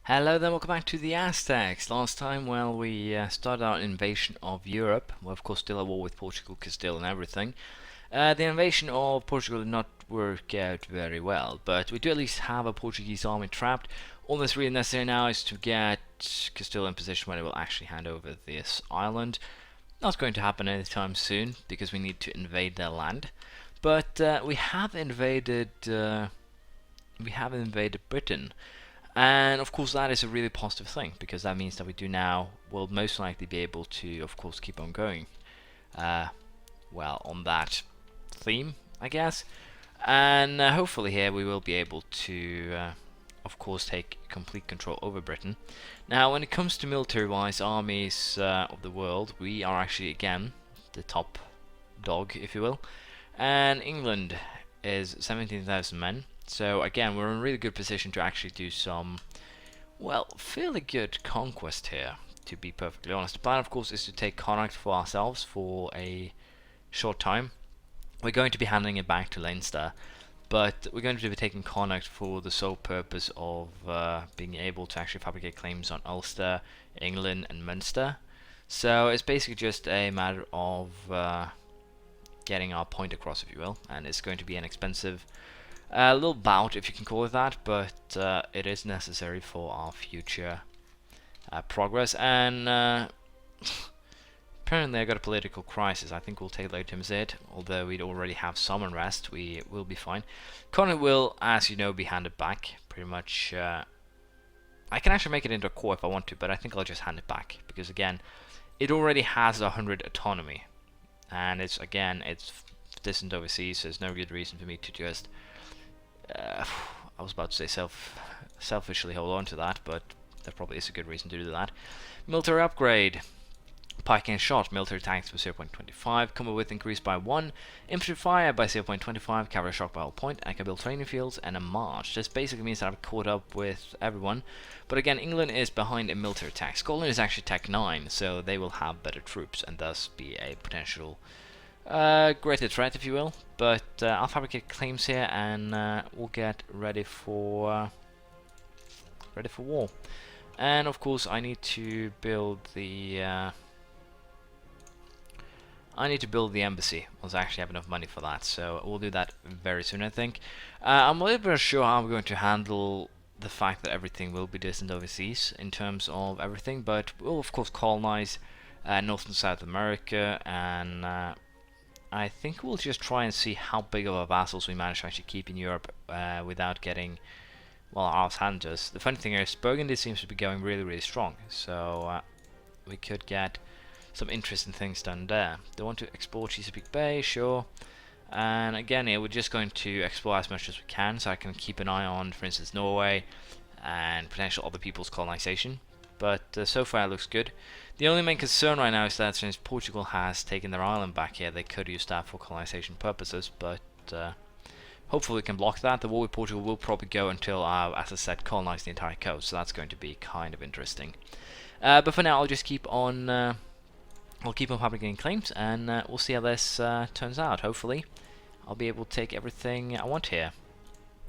Hello then, welcome back to the Aztecs. Last time, well, we started our invasion of Europe. We're of course still at war with Portugal, Castile and everything. The invasion of Portugal did not work out very well, but we do at least have a Portuguese army trapped. All that's really necessary now is to get Castile in position where they will actually hand over this island. Not going to happen anytime soon, because we need to invade their land. But we have invaded Britain. And of course that is a really positive thing, because that means that we do now will most likely be able to of course keep on going well on that theme, I guess. And hopefully here we will be able to of course take complete control over Britain. Now when it comes to military wise armies of the world, we are actually again the top dog, if you will, and England is 17,000 men. So again, we're in a really good position to actually do some, well, fairly good conquest here, to be perfectly honest. The plan, of course, is to take Connacht for ourselves for a short time. We're going to be handing it back to Leinster, but we're going to be taking Connacht for the sole purpose of being able to actually fabricate claims on Ulster, England, and Munster. So it's basically just a matter of getting our point across, if you will, and it's going to be an expensive little bout, if you can call it that, but it is necessary for our future progress. And apparently I got a political crisis. I think we'll take later it, although we'd already have some unrest. We will be fine. Colonial will, as you know, be handed back pretty much. I can actually make it into a core if I want to, but I think I'll just hand it back, because again it already has 100 autonomy, and it's distant overseas, so there's no good reason for me to just I was about to say selfishly hold on to that, but there probably is a good reason to do that. Military upgrade. Pike and shot, military tanks for 0.25, combat width increased by 1, infantry fire by 0.25, cavalry shock by 0., I can build training fields, and a march. This basically means that I've caught up with everyone, but again, England is behind in military tech. Scotland is actually tech 9, so they will have better troops, and thus be a potential greater threat, if you will. But I'll fabricate claims here, and we'll get ready for war. And of course, I need to build the embassy. I'll actually have enough money for that, so we'll do that very soon, I think. I'm a little bit unsure how I'm going to handle the fact that everything will be distant overseas in terms of everything, but we'll of course colonize North and South America, and I think we'll just try and see how big of our vassals we manage to actually keep in Europe without getting, well, ours handed to us. The funny thing is, Burgundy seems to be going really strong, so we could get some interesting things done there. They want to explore Chesapeake Bay, sure. And again, here we're just going to explore as much as we can, so I can keep an eye on, for instance, Norway and potential other people's colonization. But so far it looks good. The only main concern right now is that since Portugal has taken their island back here, they could use that for colonization purposes, but hopefully we can block that. The war with Portugal will probably go until, as I said, colonize the entire coast, so that's going to be kind of interesting. But for now, I'll just keep on fabricating claims, and we'll see how this turns out. Hopefully, I'll be able to take everything I want here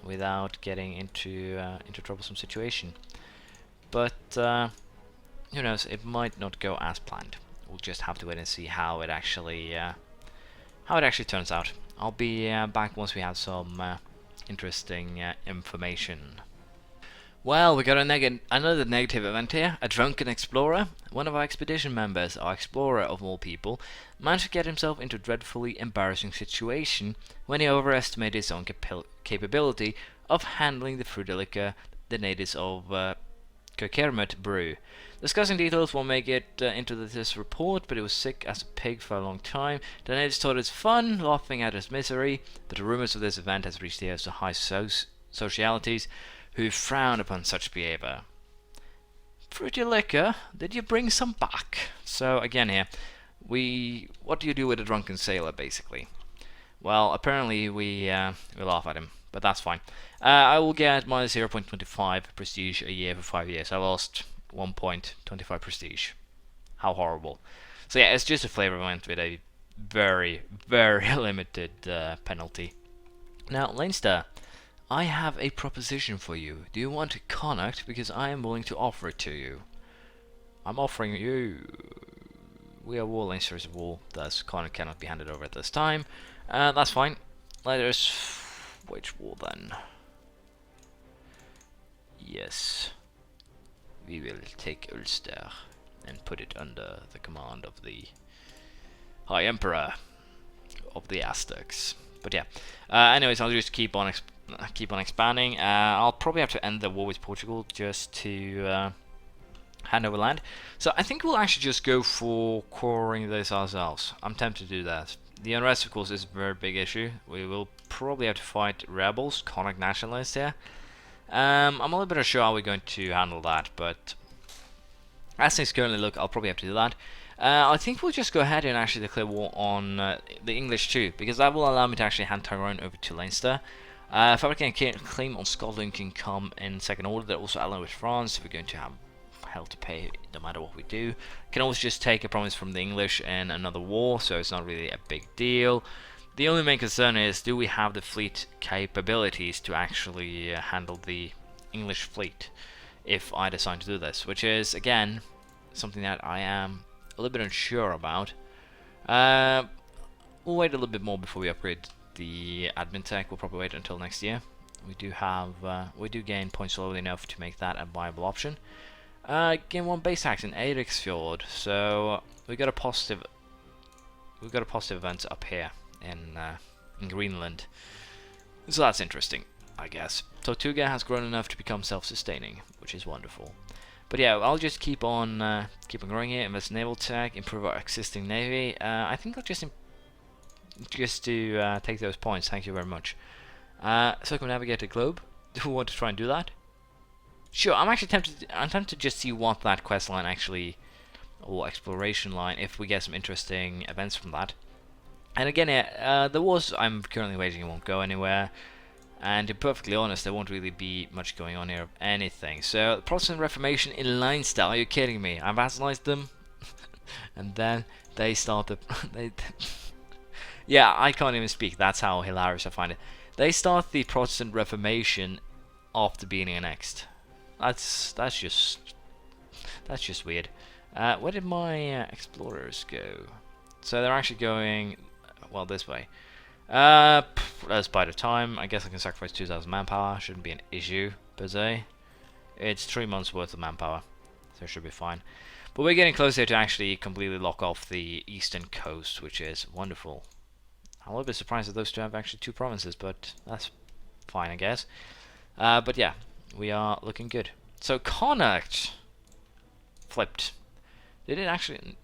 without getting into a troublesome situation. But who knows? It might not go as planned. We'll just have to wait and see how it actually turns out. I'll be back once we have some interesting information. Well, we got another negative event here. A drunken explorer. One of our expedition members, our explorer of all people, managed to get himself into a dreadfully embarrassing situation when he overestimated his own capability of handling the fruity liquor the natives of Kirkhermut brew. Discussing details won't make it into this report, but he was sick as a pig for a long time. The natives thought it fun, laughing at his misery, but the rumors of this event has reached the ears of high socialities, who frown upon such behavior. Fruity liquor? Did you bring some back? So again here, what do you do with a drunken sailor, basically? Well, apparently we laugh at him, but that's fine. I will get minus 0.25 prestige a year for 5 years. I lost 1.25 prestige. How horrible. So yeah, it's just a flavor event with a very limited penalty. Now, Leinster I have a proposition for you. Do you want to connect? Because I am willing to offer it to you. I'm offering you. We are war lancers of war, thus Connect cannot be handed over at this time. That's fine. Let us wage war then. Yes. We will take Ulster and put it under the command of the High Emperor of the Aztecs. But yeah. Anyways, I'll just keep on expanding. I'll probably have to end the war with Portugal just to hand over land. So I think we'll actually just go for coring this ourselves. I'm tempted to do that. The unrest, of course, is a very big issue. We will probably have to fight rebels, Conic nationalists here. I'm a little bit unsure how we're going to handle that, but as things currently look, I'll probably have to do that. I think we'll just go ahead and actually declare war on the English too, because that will allow me to actually hand Tyrone over to Leinster. Fabricant claim on Scotland can come in second order. They're also allied with France, so we're going to have hell to pay no matter what we do. Can always just take a promise from the English in another war, so it's not really a big deal. The only main concern is, do we have the fleet capabilities to actually handle the English fleet if I decide to do this, which is, again, something that I am a little bit unsure about. We'll wait a little bit more before we upgrade the admin tech. We'll probably wait until next year. We do gain points slowly enough to make that a viable option. Gain 1 base tax in Eiríksfjord, so we got a positive event up here in Greenland, so that's interesting, I guess. Tortuga has grown enough to become self-sustaining, which is wonderful. But yeah, I'll just keep on growing here. Invest in naval tech, improve our existing navy. I think I'll just to take those points. Thank you very much. Circumnavigate the globe. Do we want to try and do that? Sure. I'm actually tempted. I'm tempted to just see what that quest line actually, or exploration line, if we get some interesting events from that. And again, the wars I'm currently waging won't go anywhere. And to be perfectly honest, there won't really be much going on here of anything. So, the Protestant Reformation in Leinster, are you kidding me? I vassalized them, and then they started. Yeah, I can't even speak. That's how hilarious I find it. They start the Protestant Reformation after being annexed. That's just weird. Where did my explorers go? So they're actually going, well, this way. That's bite of time. I guess I can sacrifice 2,000 manpower. Shouldn't be an issue per se. It's 3 months worth of manpower, so it should be fine. But we're getting closer to actually completely lock off the eastern coast, which is wonderful. I'm a little bit surprised that those two have actually 2 provinces, but that's fine, I guess. But yeah, we are looking good. So Connacht flipped. Did it actually?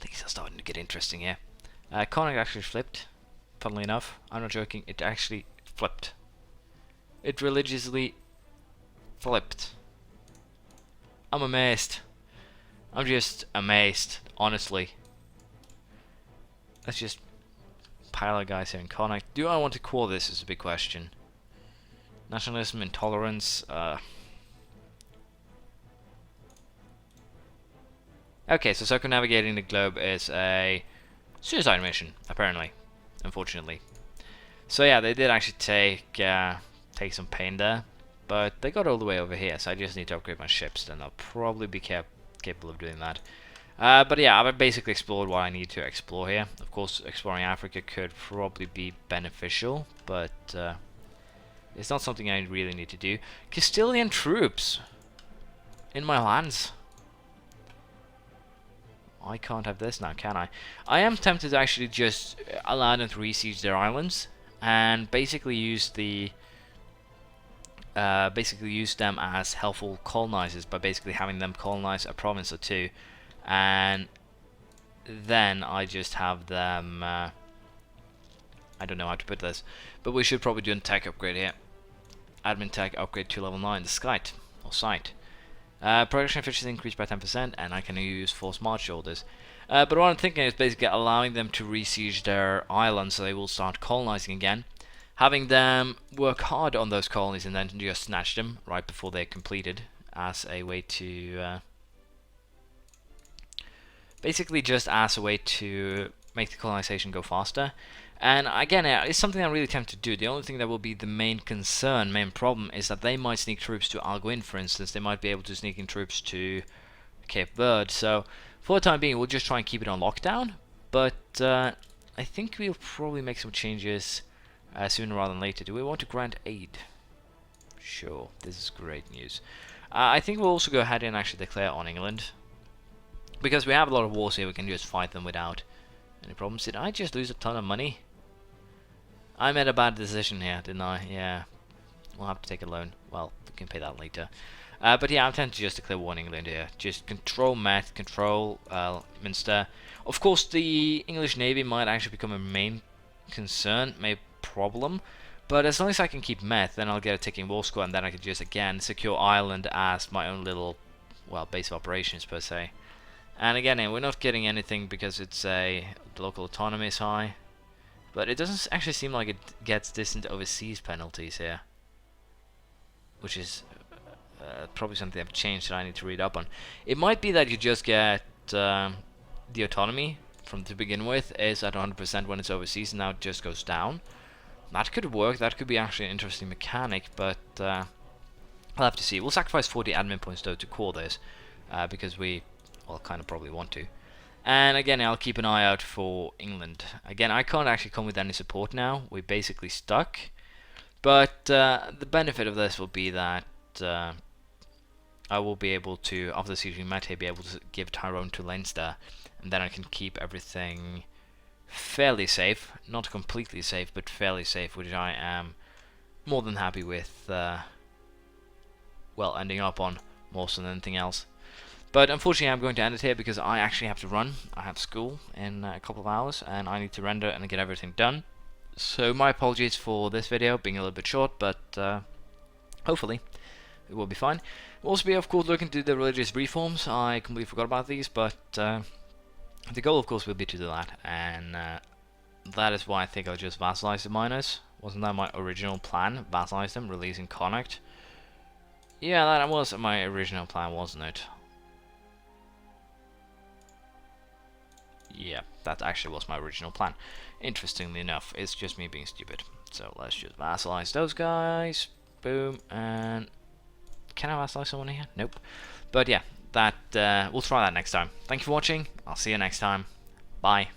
Things are starting to get interesting here. Connacht actually flipped. Funnily enough, I'm not joking. It actually flipped. It religiously flipped. I'm amazed. I'm just amazed, honestly. Let's just pile our guys here in Connacht. Do I want to call this is a big question. Nationalism, intolerance. Okay, so circumnavigating the globe is a suicide mission, apparently, unfortunately. So yeah, they did actually take some pain there, but they got all the way over here. So I just need to upgrade my ships, then I'll probably be capable of doing that. But yeah, I've basically explored what I need to explore here. Of course, exploring Africa could probably be beneficial, but it's not something I really need to do. Castilian troops in my lands. I can't have this now, can I? I am tempted to actually just allow them to re-siege their islands and basically use them as helpful colonizers by basically having them colonize a province or two, and then I just have them. I don't know how to put this, but we should probably do a tech upgrade here. Admin tech upgrade to level 9. The site or site. Production efficiency increased by 10%, and I can use force march orders. But what I'm thinking is basically allowing them to re-siege their islands so they will start colonizing again. Having them work hard on those colonies and then just snatch them right before they're completed as a way to... basically just as a way to make the colonization go faster. And again, it's something I'm really tempted to do. The only thing that will be the main concern, main problem, is that they might sneak troops to Alguin, for instance. They might be able to sneak in troops to Cape Verde. So for the time being, we'll just try and keep it on lockdown. But I think we'll probably make some changes sooner rather than later. Do we want to grant aid? Sure, this is great news. I think we'll also go ahead and actually declare on England. Because we have a lot of wars here, we can just fight them without any problems. Did I just lose a ton of money? I made a bad decision here, didn't I? Yeah. We'll have to take a loan. Well, we can pay that later. But yeah, I'm tempted to just declare war on England here. Just control Met, control Minster. Of course, the English Navy might actually become a main concern, main problem. But as long as I can keep Met, then I'll get a ticking war score, and then I can just, again, secure Ireland as my own little, well, base of operations, per se. And again, we're not getting anything because it's the local autonomy is high. But it doesn't actually seem like it gets distant overseas penalties here. Which is probably something I've changed that I need to read up on. It might be that you just get the autonomy from to begin with is at 100% when it's overseas, and now it just goes down. That could work, that could be actually an interesting mechanic, but I'll have to see. We'll sacrifice 40 admin points though to core this, because we, well, kind of probably want to. And again, I'll keep an eye out for England. Again, I can't actually come with any support now. We're basically stuck. But the benefit of this will be that I will be able to, after the siege of Mete, be able to give Tyrone to Leinster. And then I can keep everything fairly safe. Not completely safe, but fairly safe, which I am more than happy with, well, ending up on more so than anything else. But unfortunately, I'm going to end it here because I actually have to run. I have school in a couple of hours, and I need to render and get everything done. So my apologies for this video being a little bit short, but hopefully it will be fine. We'll also be, of course, looking to the religious reforms. I completely forgot about these, but the goal, of course, will be to do that, and that is why I think I'll just vassalize the miners. Wasn't that my original plan? Vassalize them, releasing Connacht? Yeah, that was my original plan, wasn't it? Yeah, that actually was my original plan. Interestingly enough, it's just me being stupid. So let's just vassalize those guys. Boom, and can I vassalize someone here? Nope. But yeah, that we'll try that next time. Thank you for watching. I'll see you next time. Bye.